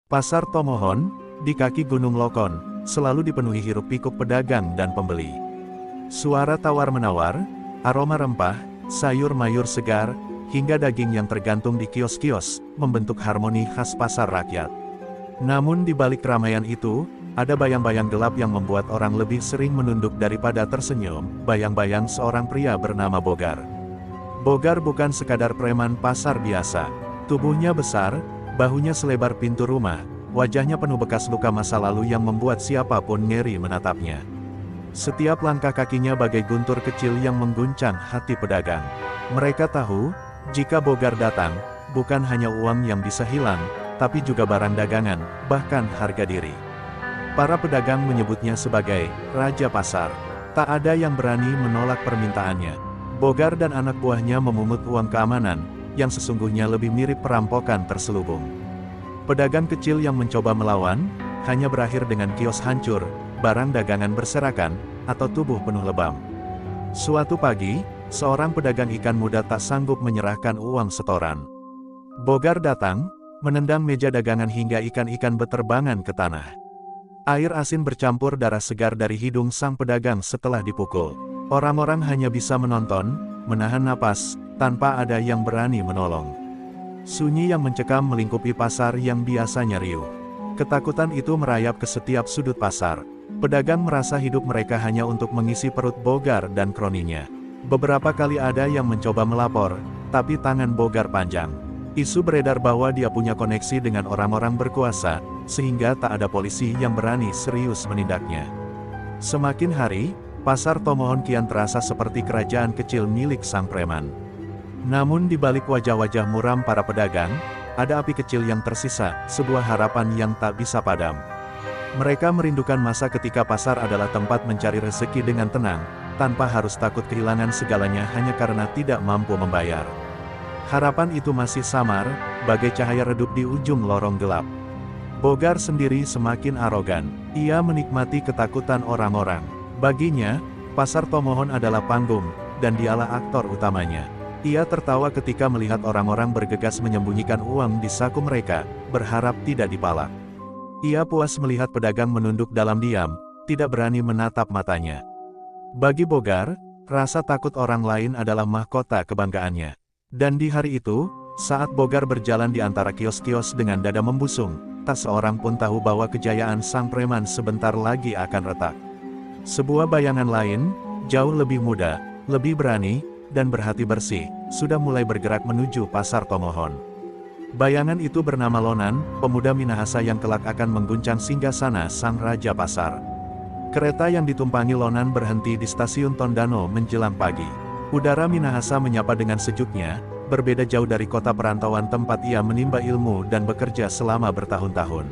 Pasar Tomohon, di kaki Gunung Lokon, selalu dipenuhi hiruk-pikuk pedagang dan pembeli. Suara tawar-menawar, aroma rempah, sayur mayur segar, hingga daging yang tergantung di kios-kios, membentuk harmoni khas pasar rakyat. Namun di balik keramaian itu, ada bayang-bayang gelap yang membuat orang lebih sering menunduk daripada tersenyum, bayang-bayang seorang pria bernama Bogar. Bogar bukan sekadar preman pasar biasa. Tubuhnya besar, bahunya selebar pintu rumah, wajahnya penuh bekas luka masa lalu yang membuat siapapun ngeri menatapnya. Setiap langkah kakinya bagai guntur kecil yang mengguncang hati pedagang. Mereka tahu, jika Bogar datang, bukan hanya uang yang bisa hilang, tapi juga barang dagangan, bahkan harga diri. Para pedagang menyebutnya sebagai Raja Pasar. Tak ada yang berani menolak permintaannya. Bogar dan anak buahnya memungut uang keamanan, yang sesungguhnya lebih mirip perampokan terselubung. Pedagang kecil yang mencoba melawan, hanya berakhir dengan kios hancur, barang dagangan berserakan, atau tubuh penuh lebam. Suatu pagi, seorang pedagang ikan muda tak sanggup menyerahkan uang setoran. Bogar datang, menendang meja dagangan hingga ikan-ikan beterbangan ke tanah. Air asin bercampur darah segar dari hidung sang pedagang setelah dipukul. Orang-orang hanya bisa menonton, menahan napas, tanpa ada yang berani menolong. Sunyi yang mencekam melingkupi pasar yang biasanya riuh. Ketakutan itu merayap ke setiap sudut pasar. Pedagang merasa hidup mereka hanya untuk mengisi perut Bogar dan kroninya. Beberapa kali ada yang mencoba melapor, tapi tangan Bogar panjang. Isu beredar bahwa dia punya koneksi dengan orang-orang berkuasa, sehingga tak ada polisi yang berani serius menindaknya. Semakin hari, pasar Tomohon kian terasa seperti kerajaan kecil milik sang preman. Namun di balik wajah-wajah muram para pedagang, ada api kecil yang tersisa, sebuah harapan yang tak bisa padam. Mereka merindukan masa ketika pasar adalah tempat mencari rezeki dengan tenang, tanpa harus takut kehilangan segalanya hanya karena tidak mampu membayar. Harapan itu masih samar, bagai cahaya redup di ujung lorong gelap. Bogar sendiri semakin arogan. Ia menikmati ketakutan orang-orang. Baginya, pasar Tomohon adalah panggung, dan dialah aktor utamanya. Ia tertawa ketika melihat orang-orang bergegas menyembunyikan uang di saku mereka, berharap tidak dipalak. Ia puas melihat pedagang menunduk dalam diam, tidak berani menatap matanya. Bagi Bogar, rasa takut orang lain adalah mahkota kebanggaannya. Dan di hari itu, saat Bogar berjalan di antara kios-kios dengan dada membusung, tak seorang pun tahu bahwa kejayaan sang preman sebentar lagi akan retak. Sebuah bayangan lain, jauh lebih muda, lebih berani, dan berhati bersih, sudah mulai bergerak menuju pasar Tomohon. Bayangan itu bernama Lonan, pemuda Minahasa yang kelak akan mengguncang singgasana sang Raja Pasar. Kereta yang ditumpangi Lonan berhenti di stasiun Tondano menjelang pagi. Udara Minahasa menyapa dengan sejuknya, berbeda jauh dari kota perantauan tempat ia menimba ilmu dan bekerja selama bertahun-tahun.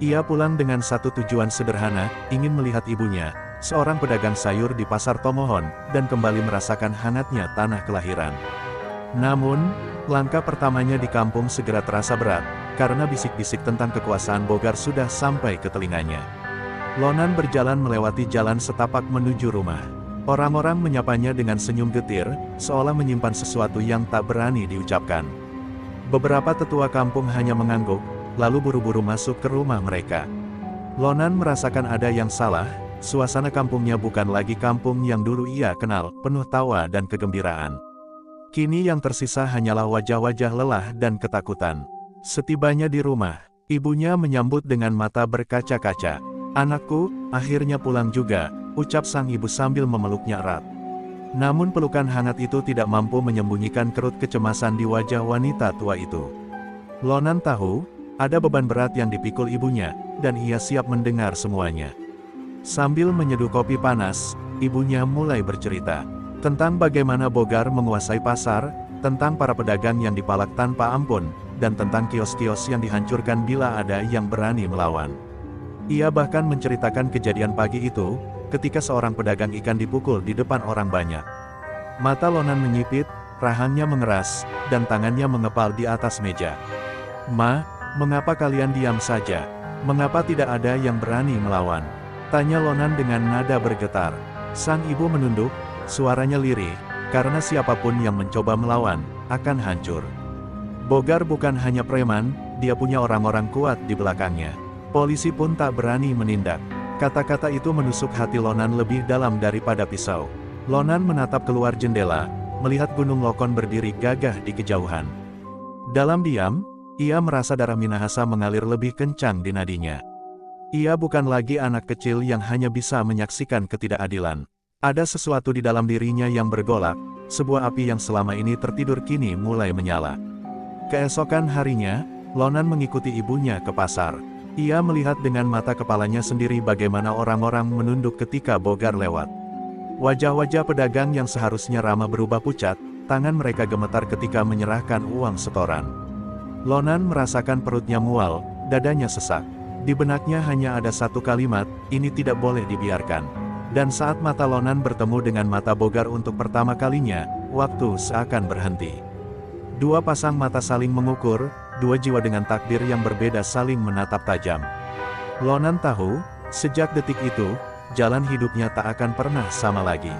Ia pulang dengan satu tujuan sederhana, ingin melihat ibunya, seorang pedagang sayur di pasar Tomohon, dan kembali merasakan hangatnya tanah kelahiran. Namun, langkah pertamanya di kampung segera terasa berat, karena bisik-bisik tentang kekuasaan Bogar sudah sampai ke telinganya. Lonan berjalan melewati jalan setapak menuju rumah. Orang-orang menyapanya dengan senyum getir, seolah menyimpan sesuatu yang tak berani diucapkan. Beberapa tetua kampung hanya mengangguk, lalu buru-buru masuk ke rumah mereka. Lonan merasakan ada yang salah, suasana kampungnya bukan lagi kampung yang dulu ia kenal, penuh tawa dan kegembiraan. Kini yang tersisa hanyalah wajah-wajah lelah dan ketakutan. Setibanya di rumah, ibunya menyambut dengan mata berkaca-kaca. "Anakku, akhirnya pulang juga," ucap sang ibu sambil memeluknya erat. Namun pelukan hangat itu tidak mampu menyembunyikan kerut kecemasan di wajah wanita tua itu. Lonan tahu, ada beban berat yang dipikul ibunya, dan ia siap mendengar semuanya. Sambil menyeduh kopi panas, ibunya mulai bercerita tentang bagaimana Bogar menguasai pasar, tentang para pedagang yang dipalak tanpa ampun, dan tentang kios-kios yang dihancurkan bila ada yang berani melawan. Ia bahkan menceritakan kejadian pagi itu, ketika seorang pedagang ikan dipukul di depan orang banyak. Mata Lonan menyipit, rahangnya mengeras, dan tangannya mengepal di atas meja. "Ma, mengapa kalian diam saja? Mengapa tidak ada yang berani melawan?" tanya Lonan dengan nada bergetar. Sang ibu menunduk, suaranya lirih, karena siapapun yang mencoba melawan, akan hancur. Bogar bukan hanya preman, dia punya orang-orang kuat di belakangnya. Polisi pun tak berani menindak. Kata-kata itu menusuk hati Lonan lebih dalam daripada pisau. Lonan menatap keluar jendela, melihat Gunung Lokon berdiri gagah di kejauhan. Dalam diam, ia merasa darah Minahasa mengalir lebih kencang di nadinya. Ia bukan lagi anak kecil yang hanya bisa menyaksikan ketidakadilan. Ada sesuatu di dalam dirinya yang bergolak, sebuah api yang selama ini tertidur kini mulai menyala. Keesokan harinya, Lonan mengikuti ibunya ke pasar. Ia melihat dengan mata kepalanya sendiri bagaimana orang-orang menunduk ketika Bogar lewat. Wajah-wajah pedagang yang seharusnya ramah berubah pucat, tangan mereka gemetar ketika menyerahkan uang setoran. Lonan merasakan perutnya mual, dadanya sesak. Di benaknya hanya ada satu kalimat, ini tidak boleh dibiarkan. Dan saat mata Lonan bertemu dengan mata Bogar untuk pertama kalinya, waktu seakan berhenti. Dua pasang mata saling mengukur, dua jiwa dengan takdir yang berbeda saling menatap tajam. Lonan tahu, sejak detik itu, jalan hidupnya tak akan pernah sama lagi.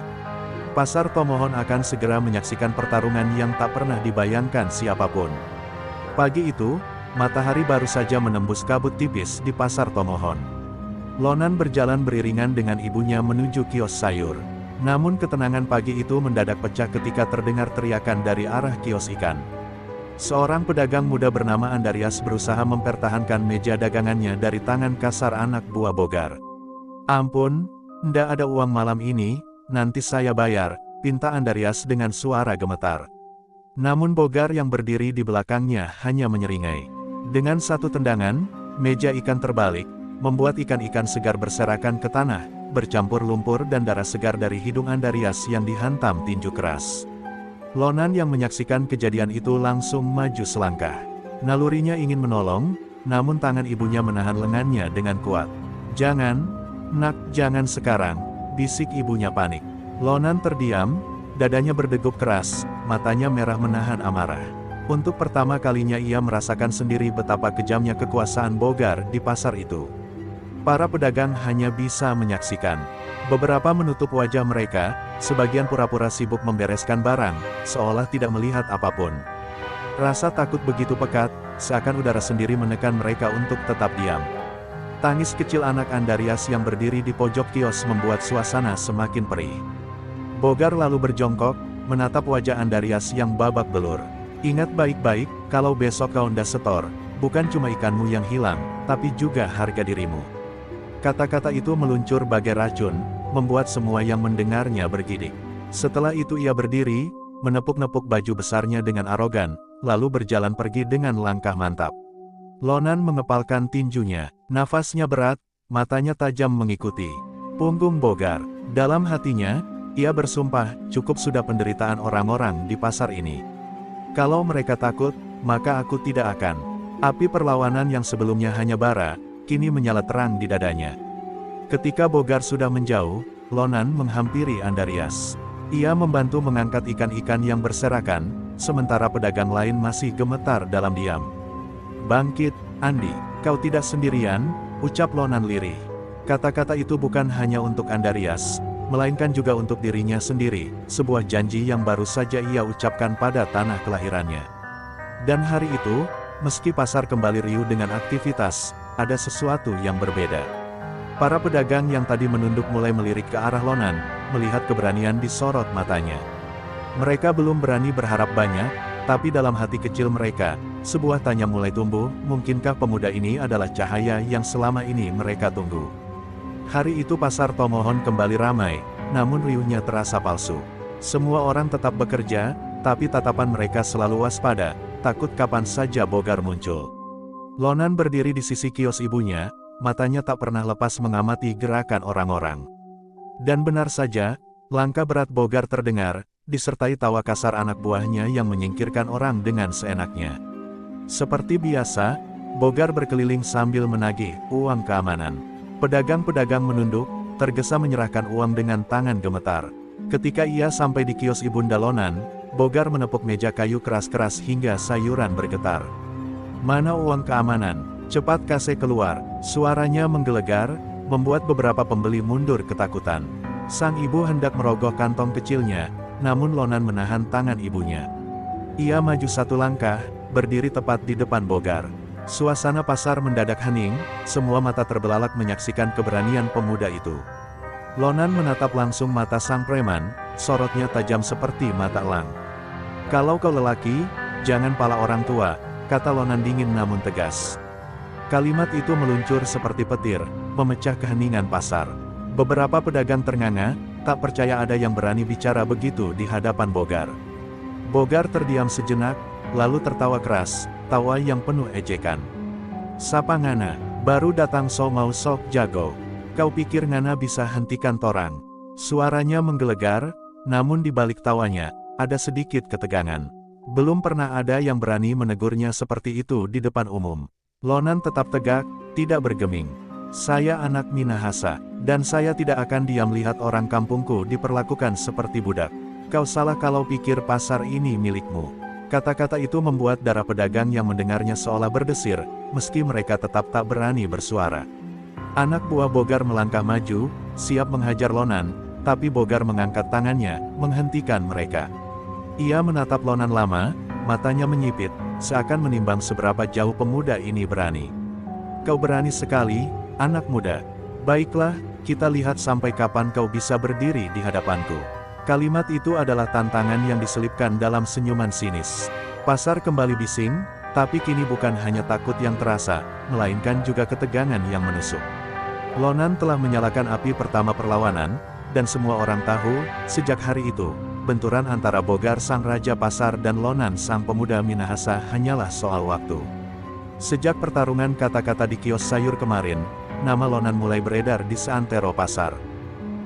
Pasar Tomohon akan segera menyaksikan pertarungan yang tak pernah dibayangkan siapapun. Pagi itu, matahari baru saja menembus kabut tipis di pasar Tomohon. Lonan berjalan beriringan dengan ibunya menuju kios sayur. Namun ketenangan pagi itu mendadak pecah ketika terdengar teriakan dari arah kios ikan. Seorang pedagang muda bernama Andarias berusaha mempertahankan meja dagangannya dari tangan kasar anak buah Bogar. "Ampun, ndak ada uang malam ini, nanti saya bayar," pinta Andarias dengan suara gemetar. Namun Bogar yang berdiri di belakangnya hanya menyeringai. Dengan satu tendangan, meja ikan terbalik, membuat ikan-ikan segar berserakan ke tanah, bercampur lumpur dan darah segar dari hidung Andarias yang dihantam tinju keras. Lonan yang menyaksikan kejadian itu langsung maju selangkah. Nalurinya ingin menolong, namun tangan ibunya menahan lengannya dengan kuat. "Jangan, nak, jangan sekarang," bisik ibunya panik. Lonan terdiam, dadanya berdegup keras, matanya merah menahan amarah. Untuk pertama kalinya ia merasakan sendiri betapa kejamnya kekuasaan Bogar di pasar itu. Para pedagang hanya bisa menyaksikan. Beberapa menutup wajah mereka, sebagian pura-pura sibuk membereskan barang, seolah tidak melihat apapun. Rasa takut begitu pekat, seakan udara sendiri menekan mereka untuk tetap diam. Tangis kecil anak Andarias yang berdiri di pojok kios membuat suasana semakin perih. Bogar lalu berjongkok, menatap wajah Andarias yang babak belur. "Ingat baik-baik, kalau besok kau ndak setor, bukan cuma ikanmu yang hilang, tapi juga harga dirimu." Kata-kata itu meluncur bagai racun, membuat semua yang mendengarnya bergidik. Setelah itu ia berdiri, menepuk-nepuk baju besarnya dengan arogan, lalu berjalan pergi dengan langkah mantap. Lonan mengepalkan tinjunya, nafasnya berat, matanya tajam mengikuti punggung Bogar. Dalam hatinya, ia bersumpah, cukup sudah penderitaan orang-orang di pasar ini. Kalau mereka takut, maka aku tidak akan. Api perlawanan yang sebelumnya hanya bara, kini menyala terang di dadanya. Ketika Bogar sudah menjauh, Lonan menghampiri Andarias. Ia membantu mengangkat ikan-ikan yang berserakan, sementara pedagang lain masih gemetar dalam diam. "Bangkit, Andi, kau tidak sendirian," ucap Lonan lirih. Kata-kata itu bukan hanya untuk Andarias, melainkan juga untuk dirinya sendiri, sebuah janji yang baru saja ia ucapkan pada tanah kelahirannya. Dan hari itu, meski pasar kembali riuh dengan aktivitas, ada sesuatu yang berbeda. Para pedagang yang tadi menunduk mulai melirik ke arah Lonan, melihat keberanian di sorot matanya. Mereka belum berani berharap banyak, tapi dalam hati kecil mereka, sebuah tanya mulai tumbuh, mungkinkah pemuda ini adalah cahaya yang selama ini mereka tunggu? Hari itu pasar Tomohon kembali ramai, namun riuhnya terasa palsu. Semua orang tetap bekerja, tapi tatapan mereka selalu waspada, takut kapan saja Bogar muncul. Lonan berdiri di sisi kios ibunya, matanya tak pernah lepas mengamati gerakan orang-orang. Dan benar saja, langkah berat Bogar terdengar, disertai tawa kasar anak buahnya yang menyingkirkan orang dengan seenaknya. Seperti biasa, Bogar berkeliling sambil menagih uang keamanan. Pedagang-pedagang menunduk, tergesa menyerahkan uang dengan tangan gemetar. Ketika ia sampai di kios Ibunda Lonan, Bogar menepuk meja kayu keras-keras hingga sayuran bergetar. "Mana uang keamanan? Cepat kasih keluar," suaranya menggelegar, membuat beberapa pembeli mundur ketakutan. Sang ibu hendak merogoh kantong kecilnya, namun Lonan menahan tangan ibunya. Ia maju satu langkah, berdiri tepat di depan Bogar. Suasana pasar mendadak hening, semua mata terbelalak menyaksikan keberanian pemuda itu. Lonan menatap langsung mata sang preman, sorotnya tajam seperti mata elang. "Kalau kau lelaki, jangan pala orang tua," kata Lonan dingin namun tegas. Kalimat itu meluncur seperti petir, memecah keheningan pasar. Beberapa pedagang ternganga, tak percaya ada yang berani bicara begitu di hadapan Bogar. Bogar terdiam sejenak, lalu tertawa keras, tawa yang penuh ejekan. "Sapa ngana, baru datang so mau sok jago. Kau pikir ngana bisa hentikan torang?" Suaranya menggelegar, namun di balik tawanya, ada sedikit ketegangan. Belum pernah ada yang berani menegurnya seperti itu di depan umum. Lonan tetap tegak, tidak bergeming. "Saya anak Minahasa, dan saya tidak akan diam lihat orang kampungku diperlakukan seperti budak. Kau salah kalau pikir pasar ini milikmu." Kata-kata itu membuat darah pedagang yang mendengarnya seolah berdesir, meski mereka tetap tak berani bersuara. Anak buah Bogar melangkah maju, siap menghajar Lonan, tapi Bogar mengangkat tangannya, menghentikan mereka. Ia menatap Lonan lama, matanya menyipit, seakan menimbang seberapa jauh pemuda ini berani. "Kau berani sekali, anak muda. Baiklah, kita lihat sampai kapan kau bisa berdiri di hadapanku." Kalimat itu adalah tantangan yang diselipkan dalam senyuman sinis. Pasar kembali bising, tapi kini bukan hanya takut yang terasa, melainkan juga ketegangan yang menusuk. Lonan telah menyalakan api pertama perlawanan, dan semua orang tahu, sejak hari itu, benturan antara Bogar sang raja pasar dan Lonan sang pemuda Minahasa hanyalah soal waktu. Sejak pertarungan kata-kata di kios sayur kemarin, nama Lonan mulai beredar di seantero pasar.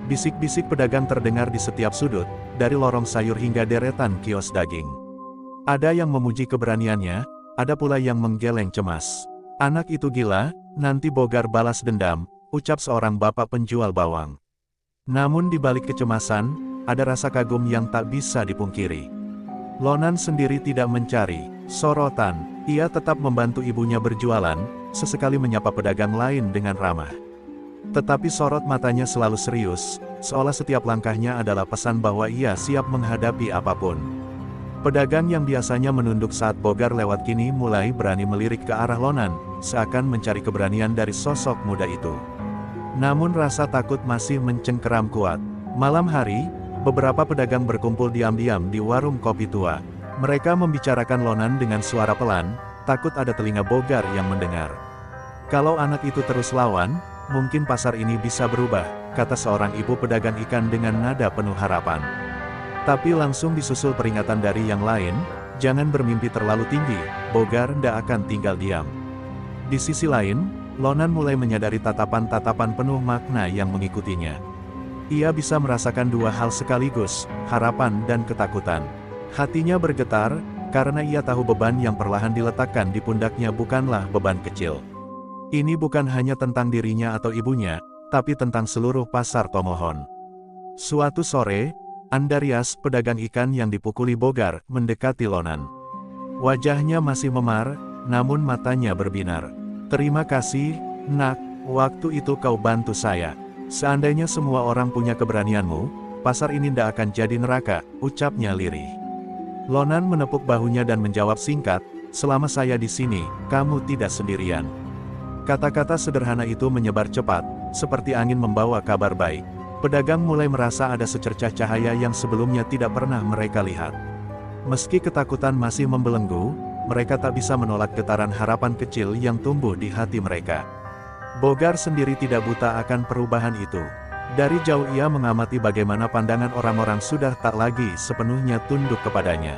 Bisik-bisik pedagang terdengar di setiap sudut, dari lorong sayur hingga deretan kios daging. Ada yang memuji keberaniannya, ada pula yang menggeleng cemas. "Anak itu gila, nanti Bogar balas dendam," ucap seorang bapak penjual bawang. Namun di balik kecemasan, ada rasa kagum yang tak bisa dipungkiri. Lonan sendiri tidak mencari sorotan, ia tetap membantu ibunya berjualan, sesekali menyapa pedagang lain dengan ramah. Tetapi sorot matanya selalu serius, seolah setiap langkahnya adalah pesan bahwa ia siap menghadapi apapun. Pedagang yang biasanya menunduk saat Bogar lewat kini mulai berani melirik ke arah Lonan, seakan mencari keberanian dari sosok muda itu. Namun rasa takut masih mencengkeram kuat. Malam hari, beberapa pedagang berkumpul diam-diam di warung kopi tua. Mereka membicarakan Lonan dengan suara pelan, takut ada telinga Bogar yang mendengar. "Kalau anak itu terus lawan, mungkin pasar ini bisa berubah," kata seorang ibu pedagang ikan dengan nada penuh harapan. Tapi langsung disusul peringatan dari yang lain, "Jangan bermimpi terlalu tinggi, Bogar ndak akan tinggal diam." Di sisi lain, Lonan mulai menyadari tatapan-tatapan penuh makna yang mengikutinya. Ia bisa merasakan dua hal sekaligus, harapan dan ketakutan. Hatinya bergetar, karena ia tahu beban yang perlahan diletakkan di pundaknya bukanlah beban kecil. Ini bukan hanya tentang dirinya atau ibunya, tapi tentang seluruh pasar Tomohon. Suatu sore, Andarias, pedagang ikan yang dipukuli Bogar, mendekati Lonan. Wajahnya masih memar, namun matanya berbinar. "Terima kasih, nak, waktu itu kau bantu saya. Seandainya semua orang punya keberanianmu, pasar ini ndak akan jadi neraka," ucapnya lirih. Lonan menepuk bahunya dan menjawab singkat, "Selama saya di sini, kamu tidak sendirian." Kata-kata sederhana itu menyebar cepat, seperti angin membawa kabar baik. Pedagang mulai merasa ada secercah cahaya yang sebelumnya tidak pernah mereka lihat. Meski ketakutan masih membelenggu, mereka tak bisa menolak getaran harapan kecil yang tumbuh di hati mereka. Bogar sendiri tidak buta akan perubahan itu. Dari jauh ia mengamati bagaimana pandangan orang-orang sudah tak lagi sepenuhnya tunduk kepadanya.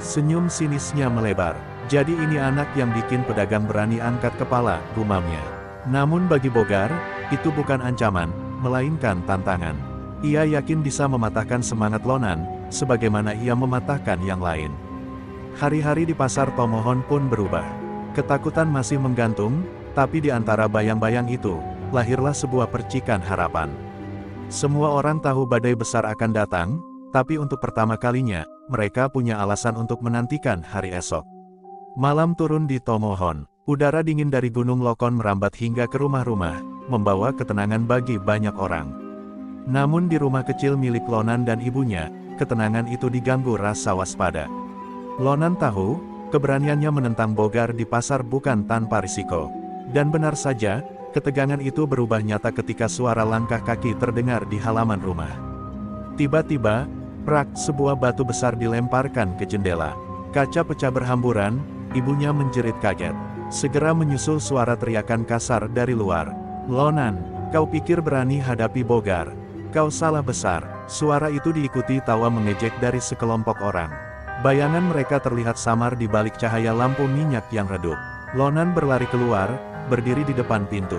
Senyum sinisnya melebar. "Jadi ini anak yang bikin pedagang berani angkat kepala," gumamnya. Namun bagi Bogar, itu bukan ancaman, melainkan tantangan. Ia yakin bisa mematahkan semangat Lonan, sebagaimana ia mematahkan yang lain. Hari-hari di pasar Tomohon pun berubah. Ketakutan masih menggantung, tapi di antara bayang-bayang itu, lahirlah sebuah percikan harapan. Semua orang tahu badai besar akan datang, tapi untuk pertama kalinya, mereka punya alasan untuk menantikan hari esok. Malam turun di Tomohon. Udara dingin dari Gunung Lokon merambat hingga ke rumah-rumah, membawa ketenangan bagi banyak orang. Namun di rumah kecil milik Lonan dan ibunya, ketenangan itu diganggu rasa waspada. Lonan tahu, keberaniannya menentang Bogar di pasar bukan tanpa risiko. Dan benar saja, ketegangan itu berubah nyata ketika suara langkah kaki terdengar di halaman rumah. Tiba-tiba, prak, sebuah batu besar dilemparkan ke jendela. Kaca pecah berhamburan, ibunya menjerit kaget. Segera menyusul suara teriakan kasar dari luar. "Lonan, kau pikir berani hadapi Bogar? Kau salah besar." Suara itu diikuti tawa mengejek dari sekelompok orang. Bayangan mereka terlihat samar di balik cahaya lampu minyak yang redup. Lonan berlari keluar, berdiri di depan pintu.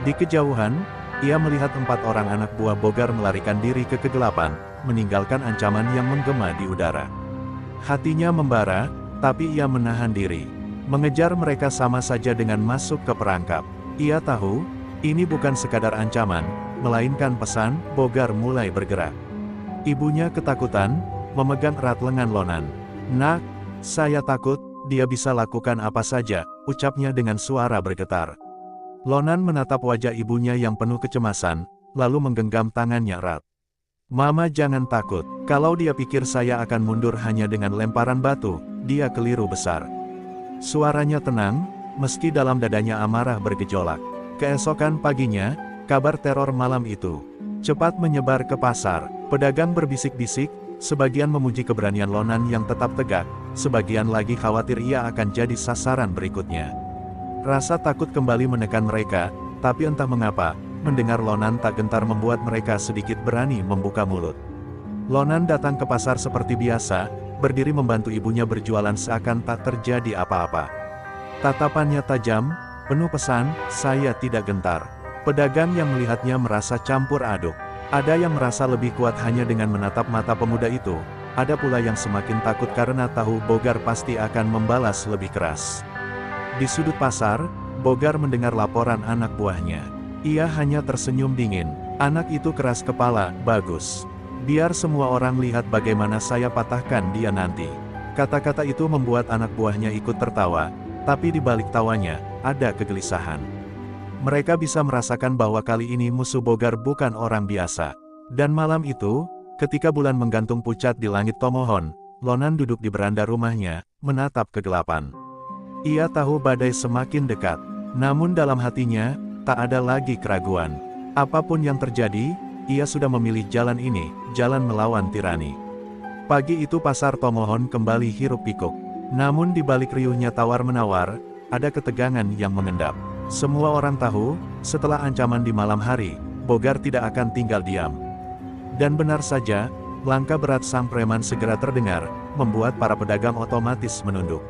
Di kejauhan, ia melihat 4 orang anak buah Bogar melarikan diri ke kegelapan, meninggalkan ancaman yang menggema di udara. Hatinya membara, tapi ia menahan diri. Mengejar mereka sama saja dengan masuk ke perangkap. Ia tahu, ini bukan sekadar ancaman, melainkan pesan. Bogar mulai bergerak. Ibunya ketakutan, memegang erat lengan Lonan. "Nak, saya takut, dia bisa lakukan apa saja," ucapnya dengan suara bergetar. Lonan menatap wajah ibunya yang penuh kecemasan, lalu menggenggam tangannya erat. "Mama jangan takut, kalau dia pikir saya akan mundur hanya dengan lemparan batu, dia keliru besar." Suaranya tenang, meski dalam dadanya amarah bergejolak. Keesokan paginya, kabar teror malam itu cepat menyebar ke pasar. Pedagang berbisik-bisik, sebagian memuji keberanian Lonan yang tetap tegak, sebagian lagi khawatir ia akan jadi sasaran berikutnya. Rasa takut kembali menekan mereka, tapi entah mengapa, mendengar Lonan tak gentar membuat mereka sedikit berani membuka mulut. Lonan datang ke pasar seperti biasa, berdiri membantu ibunya berjualan seakan tak terjadi apa-apa. Tatapannya tajam, penuh pesan, "Saya tidak gentar." Pedagang yang melihatnya merasa campur aduk. Ada yang merasa lebih kuat hanya dengan menatap mata pemuda itu, ada pula yang semakin takut karena tahu Bogar pasti akan membalas lebih keras. Di sudut pasar, Bogar mendengar laporan anak buahnya. Ia hanya tersenyum dingin. "Anak itu keras kepala, bagus. Biar semua orang lihat bagaimana saya patahkan dia nanti." Kata-kata itu membuat anak buahnya ikut tertawa, tapi di balik tawanya, ada kegelisahan. Mereka bisa merasakan bahwa kali ini musuh Bogar bukan orang biasa. Dan malam itu, ketika bulan menggantung pucat di langit Tomohon, Lonan duduk di beranda rumahnya, menatap kegelapan. Ia tahu badai semakin dekat, namun dalam hatinya, tak ada lagi keraguan. Apapun yang terjadi, ia sudah memilih jalan ini, jalan melawan tirani. Pagi itu pasar Tomohon kembali hiruk-pikuk. Namun di balik riuhnya tawar-menawar, ada ketegangan yang mengendap. Semua orang tahu, setelah ancaman di malam hari, Bogar tidak akan tinggal diam. Dan benar saja, langkah berat sang preman segera terdengar, membuat para pedagang otomatis menunduk.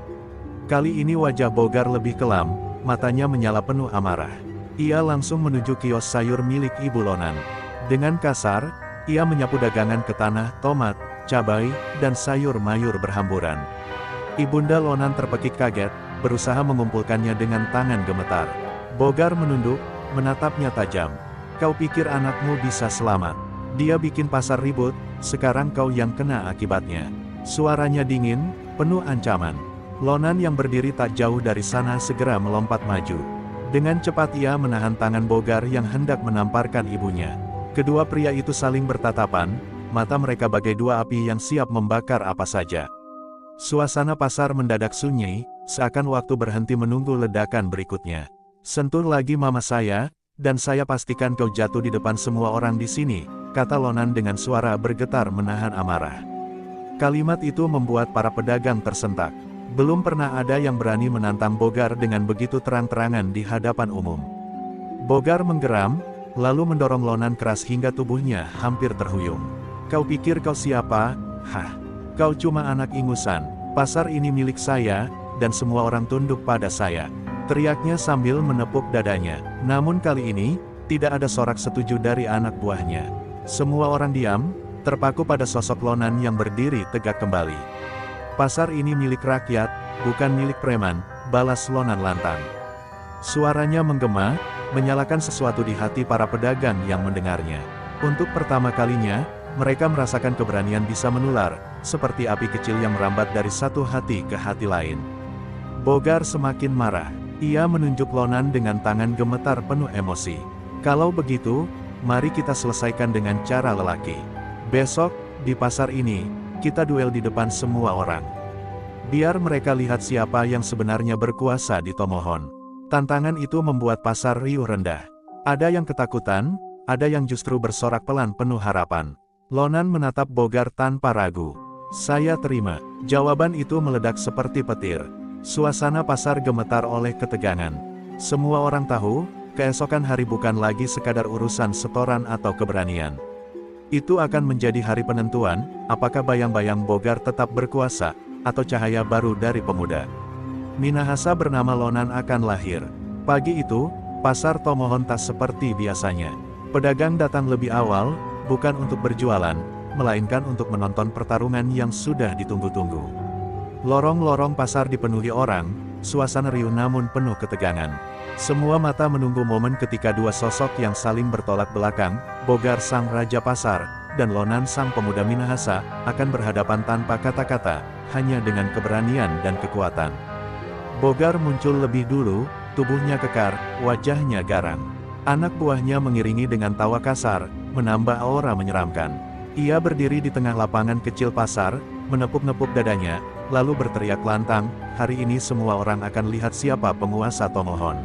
Kali ini wajah Bogar lebih kelam, matanya menyala penuh amarah. Ia langsung menuju kios sayur milik Ibu Lonan. Dengan kasar, ia menyapu dagangan ke tanah, tomat, cabai, dan sayur mayur berhamburan. Ibunda Lonan terpekik kaget, berusaha mengumpulkannya dengan tangan gemetar. Bogar menunduk, menatapnya tajam. "Kau pikir anakmu bisa selamat? Dia bikin pasar ribut, sekarang kau yang kena akibatnya." Suaranya dingin, penuh ancaman. Lonan yang berdiri tak jauh dari sana segera melompat maju. Dengan cepat ia menahan tangan Bogar yang hendak menamparkan ibunya. Kedua pria itu saling bertatapan, mata mereka bagai dua api yang siap membakar apa saja. Suasana pasar mendadak sunyi, seakan waktu berhenti menunggu ledakan berikutnya. "Sentuh lagi mama saya, dan saya pastikan kau jatuh di depan semua orang di sini," kata Lonan dengan suara bergetar menahan amarah. Kalimat itu membuat para pedagang tersentak. Belum pernah ada yang berani menantang Bogar dengan begitu terang-terangan di hadapan umum. Bogar menggeram, lalu mendorong Lonan keras hingga tubuhnya hampir terhuyung. "Kau pikir kau siapa? Hah? Kau cuma anak ingusan. Pasar ini milik saya, dan semua orang tunduk pada saya," teriaknya sambil menepuk dadanya. Namun kali ini, tidak ada sorak setuju dari anak buahnya. Semua orang diam, terpaku pada sosok Lonan yang berdiri tegak kembali. "Pasar ini milik rakyat, bukan milik preman," balas Lonan lantang. Suaranya menggema, menyalakan sesuatu di hati para pedagang yang mendengarnya. Untuk pertama kalinya, mereka merasakan keberanian bisa menular, seperti api kecil yang merambat dari satu hati ke hati lain. Bogar semakin marah. Ia menunjuk Lonan dengan tangan gemetar penuh emosi. "Kalau begitu, mari kita selesaikan dengan cara lelaki. Besok, di pasar ini, kita duel di depan semua orang." Biar mereka lihat siapa yang sebenarnya berkuasa di Tomohon. Tantangan itu membuat pasar riuh rendah. Ada yang ketakutan, ada yang justru bersorak pelan penuh harapan. Lonan menatap Bogar tanpa ragu. Saya terima. Jawaban itu meledak seperti petir. Suasana pasar gemetar oleh ketegangan. Semua orang tahu, keesokan hari bukan lagi sekadar urusan setoran atau keberanian. Itu akan menjadi hari penentuan, apakah bayang-bayang Bogar tetap berkuasa, atau cahaya baru dari pemuda. Minahasa bernama Lonan akan lahir. Pagi itu, pasar Tomohon tak seperti biasanya. Pedagang datang lebih awal, bukan untuk berjualan, melainkan untuk menonton pertarungan yang sudah ditunggu-tunggu. Lorong-lorong pasar dipenuhi orang, suasana riuh namun penuh ketegangan. Semua mata menunggu momen ketika dua sosok yang saling bertolak belakang, Bogar sang Raja Pasar, dan Lonan sang pemuda Minahasa, akan berhadapan tanpa kata-kata, hanya dengan keberanian dan kekuatan. Bogar muncul lebih dulu, tubuhnya kekar, wajahnya garang. Anak buahnya mengiringi dengan tawa kasar, menambah aura menyeramkan. Ia berdiri di tengah lapangan kecil pasar, menepuk-nepuk dadanya, lalu berteriak lantang, hari ini semua orang akan lihat siapa penguasa Tomohon.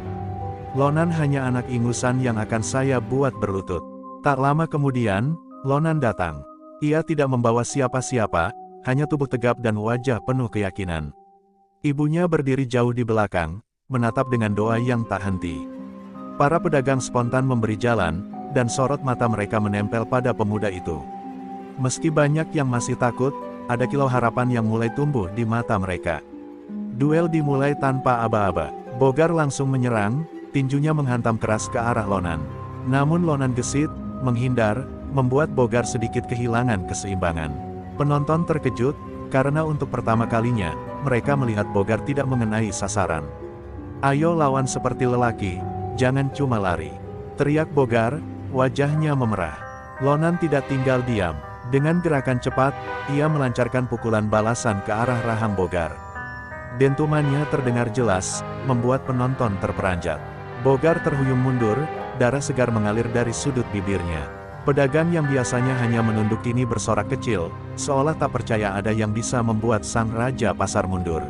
Lonan hanya anak ingusan yang akan saya buat berlutut. Tak lama kemudian, Lonan datang. Ia tidak membawa siapa-siapa, hanya tubuh tegap dan wajah penuh keyakinan. Ibunya berdiri jauh di belakang, menatap dengan doa yang tak henti. Para pedagang spontan memberi jalan, dan sorot mata mereka menempel pada pemuda itu. Meski banyak yang masih takut, ada kilau harapan yang mulai tumbuh di mata mereka. Duel dimulai tanpa aba-aba. Bogar langsung menyerang, tinjunya menghantam keras ke arah Lonan. Namun Lonan gesit, menghindar, membuat Bogar sedikit kehilangan keseimbangan. Penonton terkejut, karena untuk pertama kalinya, mereka melihat Bogar tidak mengenai sasaran. Ayo lawan seperti lelaki, jangan cuma lari. Teriak Bogar, wajahnya memerah. Lonan tidak tinggal diam. Dengan gerakan cepat, ia melancarkan pukulan balasan ke arah rahang Bogar. Dentumannya terdengar jelas, membuat penonton terperanjat. Bogar terhuyung mundur, darah segar mengalir dari sudut bibirnya. Pedagang yang biasanya hanya menunduk kini bersorak kecil, seolah tak percaya ada yang bisa membuat sang Raja Pasar mundur.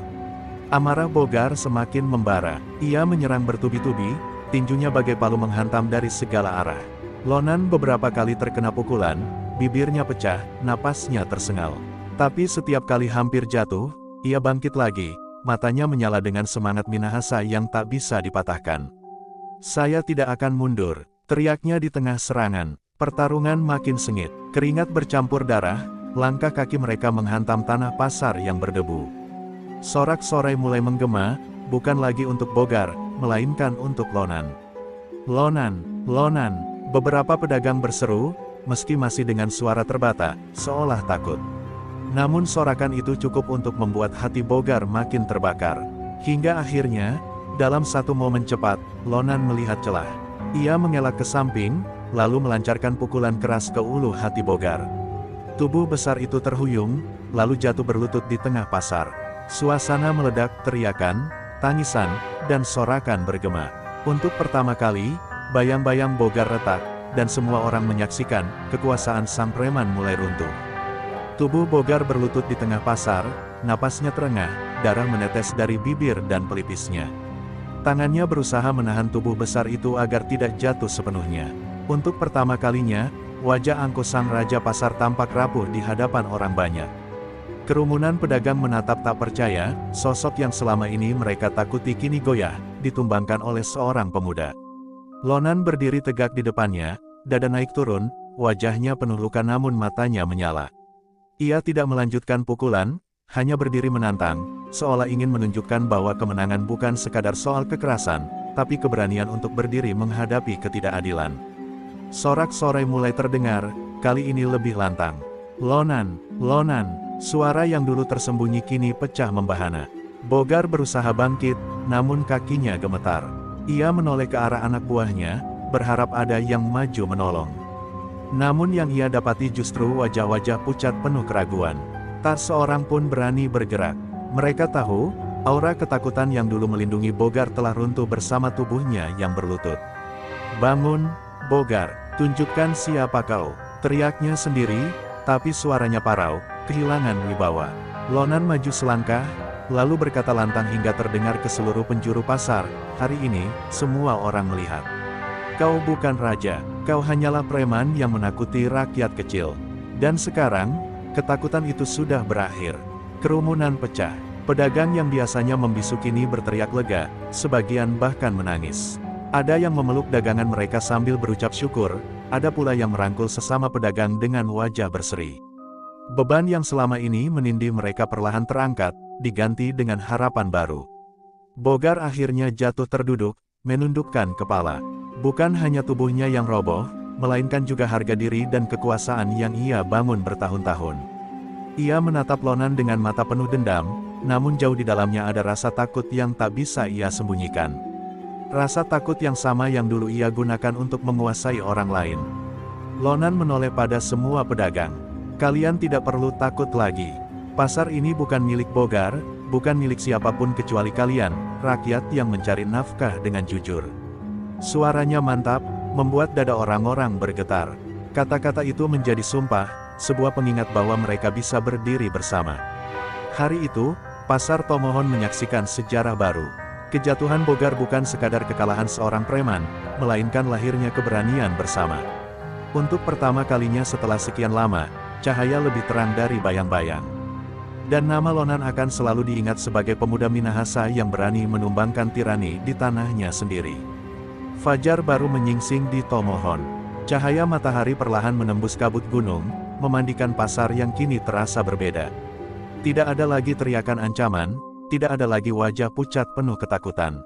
Amarah Bogar semakin membara. Ia menyerang bertubi-tubi, tinjunya bagai palu menghantam dari segala arah. Lonan beberapa kali terkena pukulan, bibirnya pecah, napasnya tersengal. Tapi setiap kali hampir jatuh, ia bangkit lagi, matanya menyala dengan semangat Minahasa yang tak bisa dipatahkan. Saya tidak akan mundur, teriaknya di tengah serangan. Pertarungan makin sengit, keringat bercampur darah, langkah kaki mereka menghantam tanah pasar yang berdebu. Sorak-sorai mulai menggema, bukan lagi untuk Bogar, melainkan untuk Lonan. Lonan, Lonan, beberapa pedagang berseru, meski masih dengan suara terbata, seolah takut. Namun sorakan itu cukup untuk membuat hati Bogar makin terbakar. Hingga akhirnya, dalam satu momen cepat, Lonan melihat celah. Ia mengelak ke samping, lalu melancarkan pukulan keras ke ulu hati Bogar. Tubuh besar itu terhuyung, lalu jatuh berlutut di tengah pasar. Suasana meledak, teriakan, tangisan, dan sorakan bergema. Untuk pertama kali, bayang-bayang Bogar retak, dan semua orang menyaksikan, kekuasaan sang preman mulai runtuh. Tubuh Bogar berlutut di tengah pasar, napasnya terengah, darah menetes dari bibir dan pelipisnya. Tangannya berusaha menahan tubuh besar itu agar tidak jatuh sepenuhnya. Untuk pertama kalinya, wajah angkuh sang Raja Pasar tampak rapuh di hadapan orang banyak. Kerumunan pedagang menatap tak percaya, sosok yang selama ini mereka takuti kini goyah, ditumbangkan oleh seorang pemuda. Lonan berdiri tegak di depannya, dada naik turun, wajahnya penuh luka namun matanya menyala. Ia tidak melanjutkan pukulan, hanya berdiri menantang, seolah ingin menunjukkan bahwa kemenangan bukan sekadar soal kekerasan, tapi keberanian untuk berdiri menghadapi ketidakadilan. Sorak-sorai mulai terdengar, kali ini lebih lantang. Lonan, Lonan, suara yang dulu tersembunyi kini pecah membahana. Bogar berusaha bangkit, namun kakinya gemetar. Ia menoleh ke arah anak buahnya, berharap ada yang maju menolong. Namun yang ia dapati justru wajah-wajah pucat penuh keraguan. Tak seorang pun berani bergerak. Mereka tahu, aura ketakutan yang dulu melindungi Bogar telah runtuh bersama tubuhnya yang berlutut. Bangun, Bogar, tunjukkan siapa kau, teriaknya sendiri, tapi suaranya parau, kehilangan wibawa. Lonan maju selangkah, lalu berkata lantang hingga terdengar ke seluruh penjuru pasar, "Hari ini, semua orang melihat. Kau bukan raja, kau hanyalah preman yang menakuti rakyat kecil." Dan sekarang, ketakutan itu sudah berakhir. Kerumunan pecah. Pedagang yang biasanya membisu kini berteriak lega, sebagian bahkan menangis. Ada yang memeluk dagangan mereka sambil berucap syukur, ada pula yang merangkul sesama pedagang dengan wajah berseri. Beban yang selama ini menindih mereka perlahan terangkat, diganti dengan harapan baru. Bogar akhirnya jatuh terduduk, menundukkan kepala. Bukan hanya tubuhnya yang roboh, melainkan juga harga diri dan kekuasaan yang ia bangun bertahun-tahun. Ia menatap Lonan dengan mata penuh dendam, namun jauh di dalamnya ada rasa takut yang tak bisa ia sembunyikan. Rasa takut yang sama yang dulu ia gunakan untuk menguasai orang lain. Lonan menoleh pada semua pedagang. "Kalian tidak perlu takut lagi. Pasar ini bukan milik Bogar, bukan milik siapapun kecuali kalian, rakyat yang mencari nafkah dengan jujur." Suaranya mantap, membuat dada orang-orang bergetar. Kata-kata itu menjadi sumpah, sebuah pengingat bahwa mereka bisa berdiri bersama. Hari itu, pasar Tomohon menyaksikan sejarah baru. Kejatuhan Bogar bukan sekadar kekalahan seorang preman, melainkan lahirnya keberanian bersama. Untuk pertama kalinya setelah sekian lama, cahaya lebih terang dari bayang-bayang. Dan nama Lonan akan selalu diingat sebagai pemuda Minahasa yang berani menumbangkan tirani di tanahnya sendiri. Fajar baru menyingsing di Tomohon. Cahaya matahari perlahan menembus kabut gunung, memandikan pasar yang kini terasa berbeda. Tidak ada lagi teriakan ancaman, tidak ada lagi wajah pucat penuh ketakutan.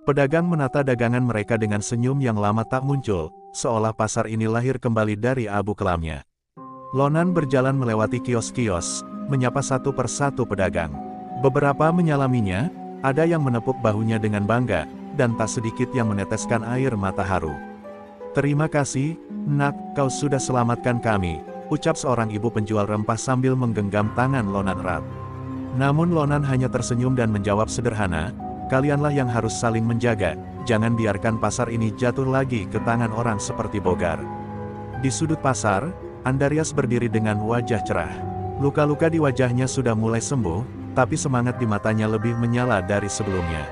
Pedagang menata dagangan mereka dengan senyum yang lama tak muncul, seolah pasar ini lahir kembali dari abu kelamnya. Lonan berjalan melewati kios-kios, menyapa satu persatu pedagang. Beberapa menyalaminya, ada yang menepuk bahunya dengan bangga, dan tak sedikit yang meneteskan air mata haru. "Terima kasih, Nak, kau sudah selamatkan kami," ucap seorang ibu penjual rempah sambil menggenggam tangan Lonan erat. Namun Lonan hanya tersenyum dan menjawab sederhana, "Kalianlah yang harus saling menjaga, jangan biarkan pasar ini jatuh lagi ke tangan orang seperti Bogar." Di sudut pasar, Andarias berdiri dengan wajah cerah. Luka-luka di wajahnya sudah mulai sembuh, tapi semangat di matanya lebih menyala dari sebelumnya.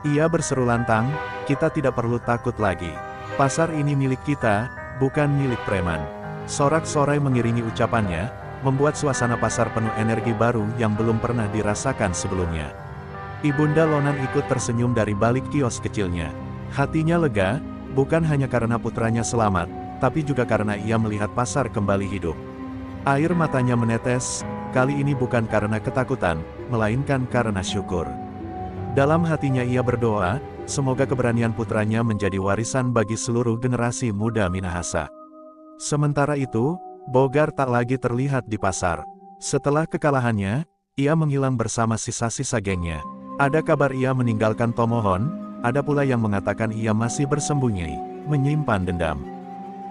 Ia berseru lantang, "Kita tidak perlu takut lagi. Pasar ini milik kita, bukan milik preman." Sorak-sorai mengiringi ucapannya, membuat suasana pasar penuh energi baru yang belum pernah dirasakan sebelumnya. Ibunda Lonan ikut tersenyum dari balik kios kecilnya. Hatinya lega, bukan hanya karena putranya selamat, tapi juga karena ia melihat pasar kembali hidup. Air matanya menetes, kali ini bukan karena ketakutan, melainkan karena syukur. Dalam hatinya ia berdoa, semoga keberanian putranya menjadi warisan bagi seluruh generasi muda Minahasa. Sementara itu, Bogar tak lagi terlihat di pasar. Setelah kekalahannya, ia menghilang bersama sisa-sisa gengnya. Ada kabar ia meninggalkan Tomohon, ada pula yang mengatakan ia masih bersembunyi, menyimpan dendam.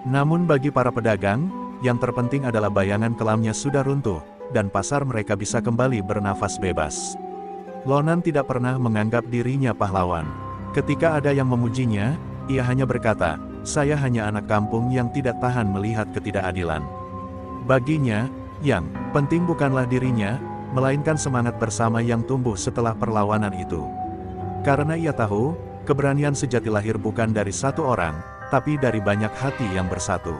Namun bagi para pedagang, yang terpenting adalah bayangan kelamnya sudah runtuh, dan pasar mereka bisa kembali bernafas bebas. Lonan tidak pernah menganggap dirinya pahlawan. Ketika ada yang memujinya, ia hanya berkata, "Saya hanya anak kampung yang tidak tahan melihat ketidakadilan." Baginya, yang penting bukanlah dirinya, melainkan semangat bersama yang tumbuh setelah perlawanan itu. Karena ia tahu, keberanian sejati lahir bukan dari satu orang, tapi dari banyak hati yang bersatu.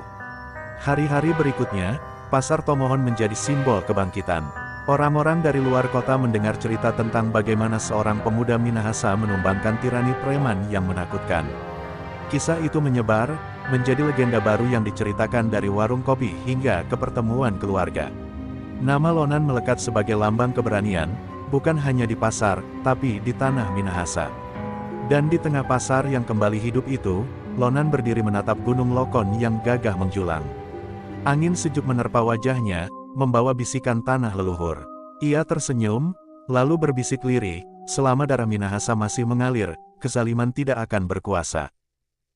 Hari-hari berikutnya, pasar Tomohon menjadi simbol kebangkitan. Orang-orang dari luar kota mendengar cerita tentang bagaimana seorang pemuda Minahasa menumbangkan tirani preman yang menakutkan. Kisah itu menyebar, menjadi legenda baru yang diceritakan dari warung kopi hingga ke pertemuan keluarga. Nama Lonan melekat sebagai lambang keberanian, bukan hanya di pasar, tapi di tanah Minahasa. Dan di tengah pasar yang kembali hidup itu, Lonan berdiri menatap Gunung Lokon yang gagah menjulang. Angin sejuk menerpa wajahnya, membawa bisikan tanah leluhur. Ia tersenyum, lalu berbisik lirih, selama darah Minahasa masih mengalir, kezaliman tidak akan berkuasa.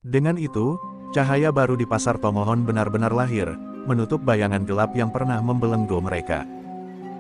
Dengan itu, cahaya baru di pasar Tomohon benar-benar lahir, menutup bayangan gelap yang pernah membelenggu mereka.